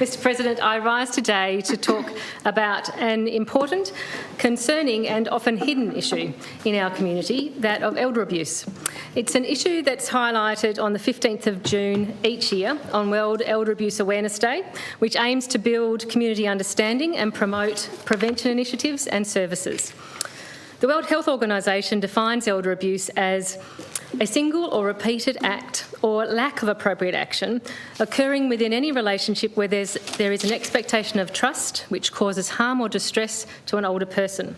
Mr. President, I rise today to talk about an important, concerning and often hidden issue in our community, that of elder abuse. It's an issue that's highlighted on the 15th of June each year on World Elder Abuse Awareness Day, which aims to build community understanding and promote prevention initiatives and services. The World Health Organisation defines elder abuse as a single or repeated act or lack of appropriate action occurring within any relationship where there is an expectation of trust which causes harm or distress to an older person.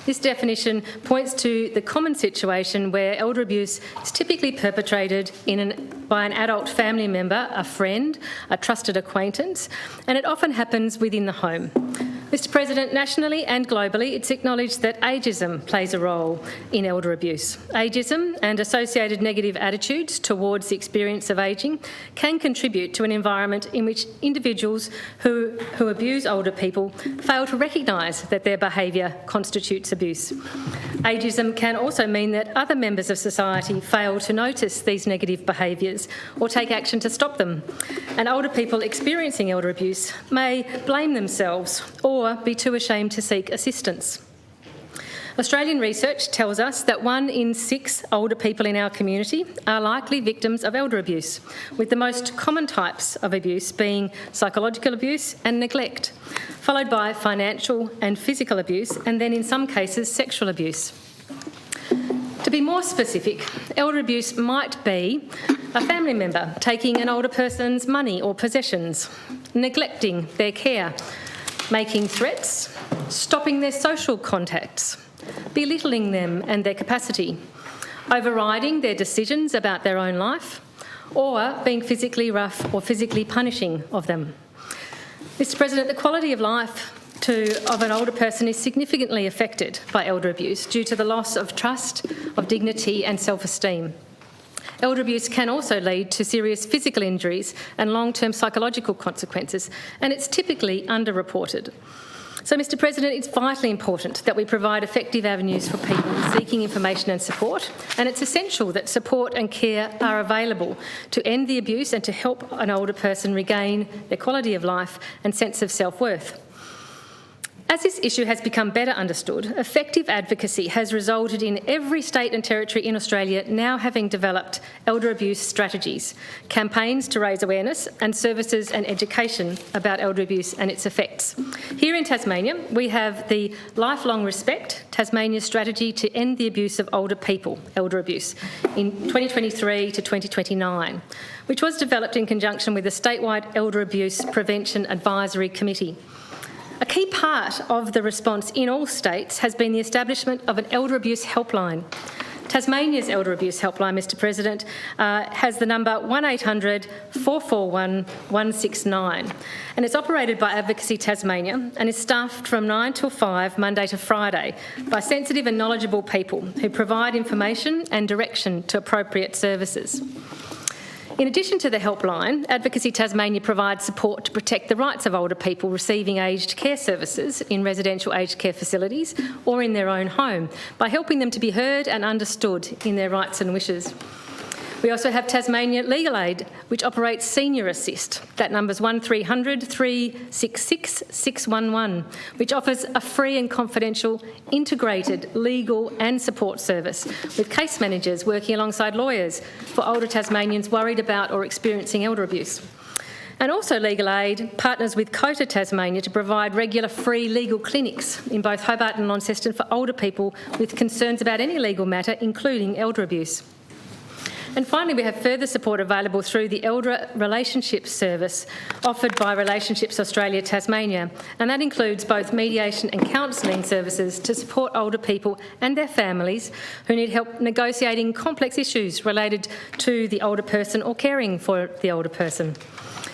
This definition points to the common situation where elder abuse is typically perpetrated by an adult family member, a friend, a trusted acquaintance, and it often happens within the home. Mr. President, nationally and globally, it's acknowledged that ageism plays a role in elder abuse. Ageism and associated negative attitudes towards the experience of ageing can contribute to an environment in which individuals who abuse older people fail to recognise that their behaviour constitutes abuse. Ageism can also mean that other members of society fail to notice these negative behaviours or take action to stop them. And older people experiencing elder abuse may blame themselves or be too ashamed to seek assistance. Australian research tells us that 1 in 6 older people in our community are likely victims of elder abuse, with the most common types of abuse being psychological abuse and neglect, followed by financial and physical abuse, and then in some cases sexual abuse. To be more specific, elder abuse might be a family member taking an older person's money or possessions, neglecting their care, making threats, stopping their social contacts, belittling them and their capacity, overriding their decisions about their own life, or being physically rough or physically punishing of them. Mr. President, the quality of life of an older person is significantly affected by elder abuse due to the loss of trust, of dignity and self-esteem. Elder abuse can also lead to serious physical injuries and long-term psychological consequences, and it's typically underreported. So, Mr. President, it's vitally important that we provide effective avenues for people seeking information and support, and it's essential that support and care are available to end the abuse and to help an older person regain their quality of life and sense of self-worth. As this issue has become better understood, effective advocacy has resulted in every state and territory in Australia now having developed elder abuse strategies, campaigns to raise awareness, and services and education about elder abuse and its effects. Here in Tasmania, we have the Lifelong Respect Tasmania Strategy to End the Abuse of Older People, elder abuse, in 2023 to 2029, which was developed in conjunction with the statewide Elder Abuse Prevention Advisory Committee. A key part of the response in all states has been the establishment of an elder abuse helpline. Tasmania's elder abuse helpline, Mr. President, has the number 1800 441 169, and it's operated by Advocacy Tasmania and is staffed from 9 till 5, Monday to Friday, by sensitive and knowledgeable people who provide information and direction to appropriate services. In addition to the helpline, Advocacy Tasmania provides support to protect the rights of older people receiving aged care services in residential aged care facilities or in their own home by helping them to be heard and understood in their rights and wishes. We also have Tasmania Legal Aid, which operates Senior Assist. That number's 1300 366 611, which offers a free and confidential integrated legal and support service with case managers working alongside lawyers for older Tasmanians worried about or experiencing elder abuse. And also Legal Aid partners with COTA Tasmania to provide regular free legal clinics in both Hobart and Launceston for older people with concerns about any legal matter, including elder abuse. And finally, we have further support available through the Elder Relationships Service offered by Relationships Australia Tasmania, and that includes both mediation and counselling services to support older people and their families who need help negotiating complex issues related to the older person or caring for the older person.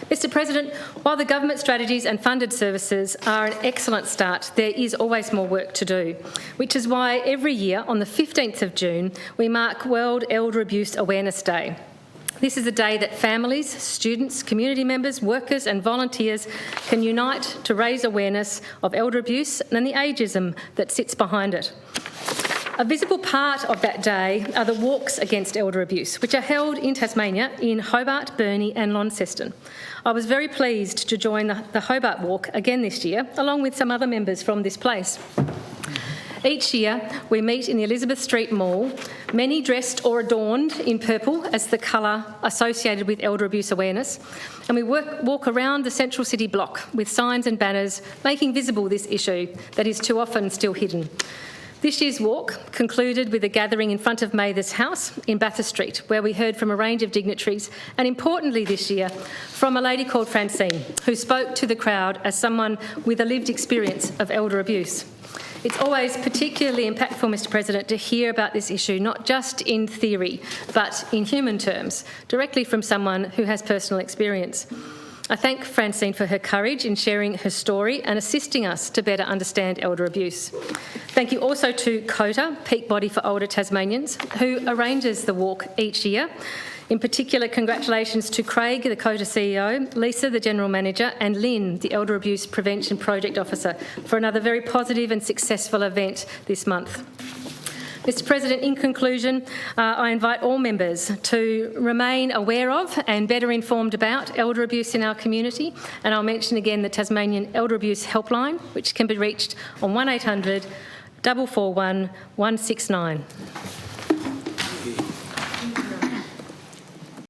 Mr. President, while the government strategies and funded services are an excellent start, there is always more work to do, which is why every year on the 15th of June we mark World Elder Abuse Awareness Day. This is a day that families, students, community members, workers and volunteers can unite to raise awareness of elder abuse and the ageism that sits behind it. A visible part of that day are the walks against elder abuse, which are held in Tasmania in Hobart, Burnie and Launceston. I was very pleased to join the Hobart Walk again this year, along with some other members from this place. Each year, we meet in the Elizabeth Street Mall, many dressed or adorned in purple as the colour associated with elder abuse awareness, and we walk around the central city block with signs and banners making visible this issue that is too often still hidden. This year's walk concluded with a gathering in front of Mather's house in Bathurst Street, where we heard from a range of dignitaries, and importantly this year, from a lady called Francine, who spoke to the crowd as someone with a lived experience of elder abuse. It's always particularly impactful, Mr President, to hear about this issue, not just in theory, but in human terms, directly from someone who has personal experience. I thank Francine for her courage in sharing her story and assisting us to better understand elder abuse. Thank you also to COTA, Peak Body for Older Tasmanians, who arranges the walk each year. In particular, congratulations to Craig, the COTA CEO, Lisa, the General Manager, and Lynn, the Elder Abuse Prevention Project Officer, for another very positive and successful event this month. Mr President, in conclusion, I invite all members to remain aware of and better informed about elder abuse in our community, and I'll mention again the Tasmanian Elder Abuse Helpline, which can be reached on 1800 441 169.